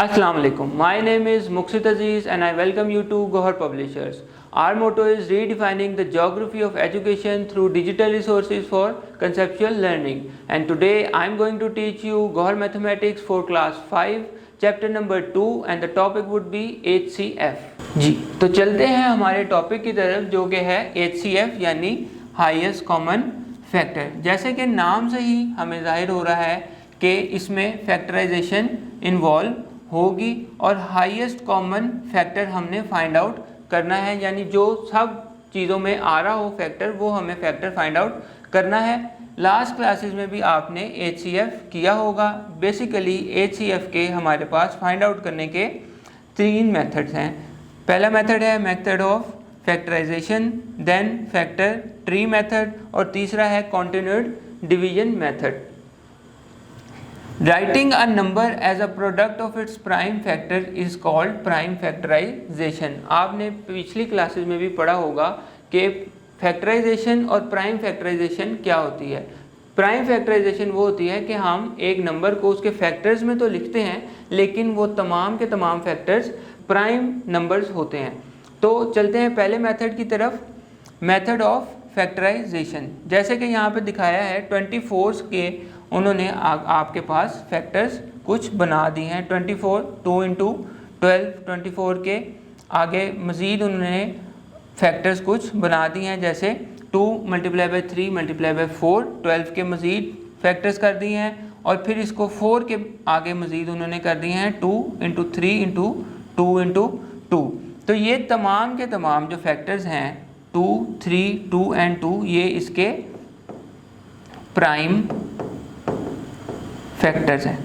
Assalamu alaikum. My name is Muqsit Aziz and I welcome you to Gohar Publishers. Our motto is redefining the geography of education through digital resources for conceptual learning. And today I am going to teach you Gohar Mathematics for class 5, chapter number 2 and the topic would be HCF. जी तो चलते हैं हमारे topic की तरफ जो कि है HCF यानी हाईएस्ट कॉमन फैक्टर। जैसे कि नाम से ही हमें जाहिर हो रहा है कि इसमें फैक्टराइजेशन इन्वॉल्व होगी और हाईएस्ट कॉमन फैक्टर हमने फाइंड आउट करना है, यानी जो सब चीज़ों में आ रहा हो फैक्टर वो हमें फैक्टर फाइंड आउट करना है। लास्ट क्लासेस में भी आपने HCF किया होगा। बेसिकली HCF के हमारे पास फाइंड आउट करने के 3 मेथड्स हैं। पहला मेथड है method of factorisation, then factor tree method और तीसरा है continued division method. Writing a number as a product of its prime factor is called prime factorization। आपने पिछली क्लासेस में भी पढ़ा होगा कि फैक्टराइजेशन और प्राइम फैक्टराइजेशन क्या होती है। प्राइम फैक्टराइजेशन वो होती है कि हम एक नंबर को उसके फैक्टर्स में तो लिखते हैं लेकिन वो तमाम के तमाम फैक्टर्स प्राइम नंबर्स होते हैं। तो चलते हैं पहले मेथड की तरफ, मेथड ऑफ फैक्टराइजेशन। जैसे कि यहाँ पे दिखाया है 24 के उन्होंने आपके पास फैक्टर्स कुछ बना दिए हैं। 24 2 इंटू 12, 24 के आगे मज़ीद उन्होंने फैक्टर्स कुछ बना दिए हैं, जैसे 2 मल्टीप्लाई बाई 3 मल्टीप्लाई बाई 4, 12 के मज़ीद फैक्टर्स कर दिए हैं और फिर इसको 4 के आगे मज़ीद उन्होंने कर दिए हैं 2 इंटू 3 इंटू 2 इंटू 2। तो ये तमाम के तमाम जो फैक्टर्स हैं 2, 3, 2 एंड 2 ये इसके प्राइम फैक्टर्स हैं।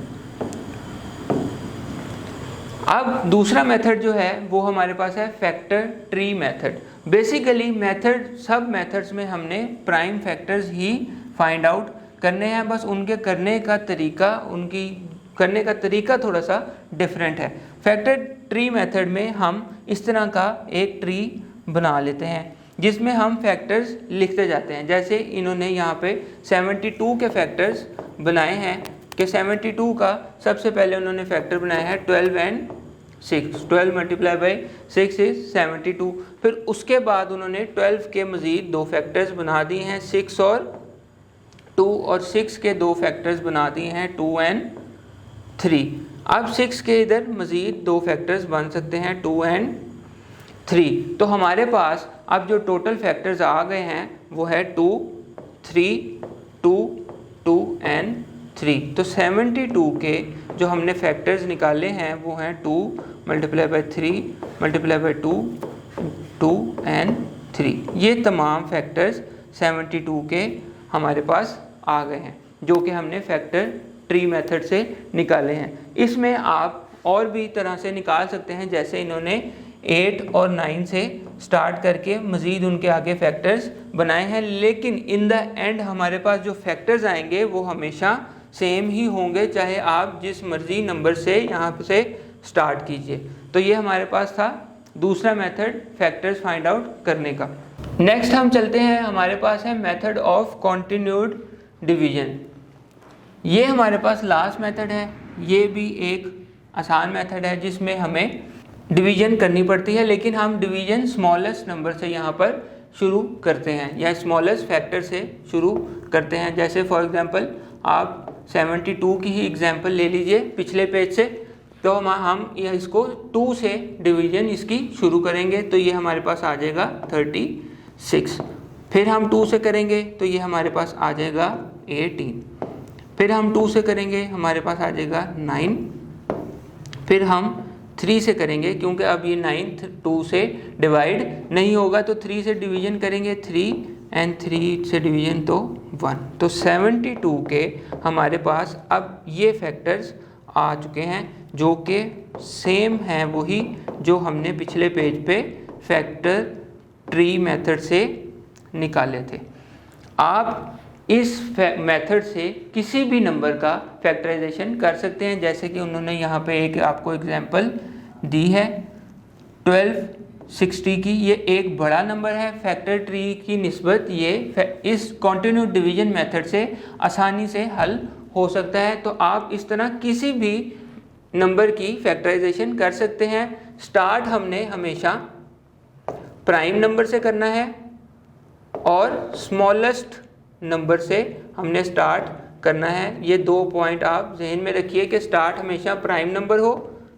अब दूसरा मेथड जो है वो हमारे पास है factor tree method. Basically method सब मेथड्स में हमने प्राइम फैक्टर्स ही फाइंड आउट करने हैं, बस उनके करने का तरीका थोड़ा सा डिफरेंट है। फैक्टर ट्री मेथड में हम इस तरह का एक ट्री बना लेते हैं जिसमें हम फैक्टर्स लिखते जाते हैं। जैसे इन्होंने यहाँ पे 72 के फैक्टर्स बनाए हैं कि 72 का सबसे पहले उन्होंने फैक्टर बनाया है 12 एंड 6। 12 multiply by 6 is 72। फिर उसके बाद उन्होंने 12 के मज़ीद 2 फैक्टर्स बना दिए हैं 6 और 2, और 6 के 2 फैक्टर्स बना दिए हैं 2 एंड 3। अब 6 के इधर मज़ीद 2 फैक्टर्स बन सकते हैं 2 एंड 3। तो हमारे पास अब जो टोटल फैक्टर्स आ गए हैं वो है 2, 3, 2, 2 एंड 3। तो 72 के जो हमने फैक्टर्स निकाले हैं वो हैं 2 multiply by 3 multiply by 2, 2 and 3। ये तमाम फैक्टर्स 72 के हमारे पास आ गए हैं जो कि हमने फैक्टर ट्री मेथड से निकाले हैं। इसमें आप और भी तरह से निकाल सकते हैं, जैसे इन्होंने 8 और 9 से स्टार्ट करके मज़ीद उनके आगे फैक्टर्स बनाए हैं, लेकिन इन द एंड हमारे पास जो फैक्टर्स आएंगे वो हमेशा सेम ही होंगे, चाहे आप जिस मर्जी नंबर से यहाँ से स्टार्ट कीजिए। तो ये हमारे पास था दूसरा मेथड फैक्टर्स फाइंड आउट करने का। नेक्स्ट हम चलते हैं, हमारे पास है मेथड ऑफ कॉन्टिन्यूड डिवीजन। ये हमारे पास लास्ट मेथड है। ये भी एक आसान मेथड है जिसमें हमें डिवीजन करनी पड़ती है, लेकिन हम डिवीजन स्मॉलेस्ट नंबर से यहाँ पर शुरू करते हैं या स्मॉलेस्ट फैक्टर से शुरू करते हैं। जैसे फॉर एग्जांपल आप 72 की ही एग्जांपल ले लीजिए पिछले पेज से, तो हम इसको 2 से डिवीजन इसकी शुरू करेंगे तो ये हमारे पास आ जाएगा 36। फिर हम 2 से करेंगे तो ये हमारे पास आ जाएगा 18। फिर हम 2 से करेंगे हमारे पास आ जाएगा 9। फिर हम 3 से करेंगे क्योंकि अब ये 9 2 से डिवाइड नहीं होगा तो 3 से डिवीजन करेंगे 3 एंड 3 से डिवीजन तो 1। तो 72 के हमारे पास अब ये फैक्टर्स आ चुके हैं जो कि सेम हैं वही जो हमने पिछले पेज पे फैक्टर ट्री मेथड से निकाले थे। आप इस मेथड से किसी भी नंबर का फैक्टराइजेशन कर सकते हैं, जैसे कि उन्होंने यहाँ पे एक आपको एग्जांपल दी है 1260 की। ये एक बड़ा नंबर है, फैक्टर ट्री की निस्बत ये इस कॉन्टिन्यूड डिवीजन मेथड से आसानी से हल हो सकता है। तो आप इस तरह किसी भी नंबर की फैक्टराइजेशन कर सकते हैं। स्टार्ट हमने हमेशा प्राइम नंबर से करना है और स्मॉलेस्ट नंबर से हमने स्टार्ट करना है। ये 2 पॉइंट आप जहन में रखिए कि स्टार्ट हमेशा प्राइम नंबर हो,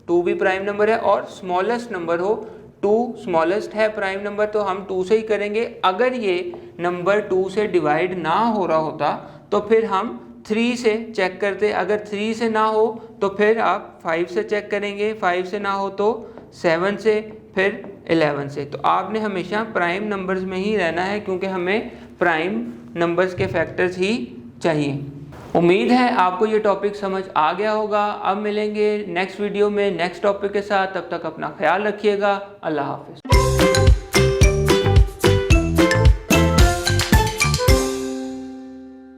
2 भी प्राइम नंबर है, और स्मॉलेस्ट नंबर हो, 2 स्मॉलेस्ट है प्राइम नंबर तो हम 2 से ही करेंगे। अगर ये नंबर 2 से डिवाइड ना हो रहा होता तो फिर हम 3 से चेक करते। अगर 3 से ना हो तो फिर आप 5 से चेक करेंगे, 5 से ना हो तो 7 से, फिर 11 से। तो आपने हमेशा प्राइम नंबर्स में ही रहना है क्योंकि हमें प्राइम नंबर्स के फैक्टर्स ही चाहिए। उम्मीद है आपको ये टॉपिक समझ आ गया होगा। अब मिलेंगे नेक्स्ट वीडियो में नेक्स्ट टॉपिक के साथ, तब तक अपना ख्याल रखिएगा। अल्लाह हाफिज़।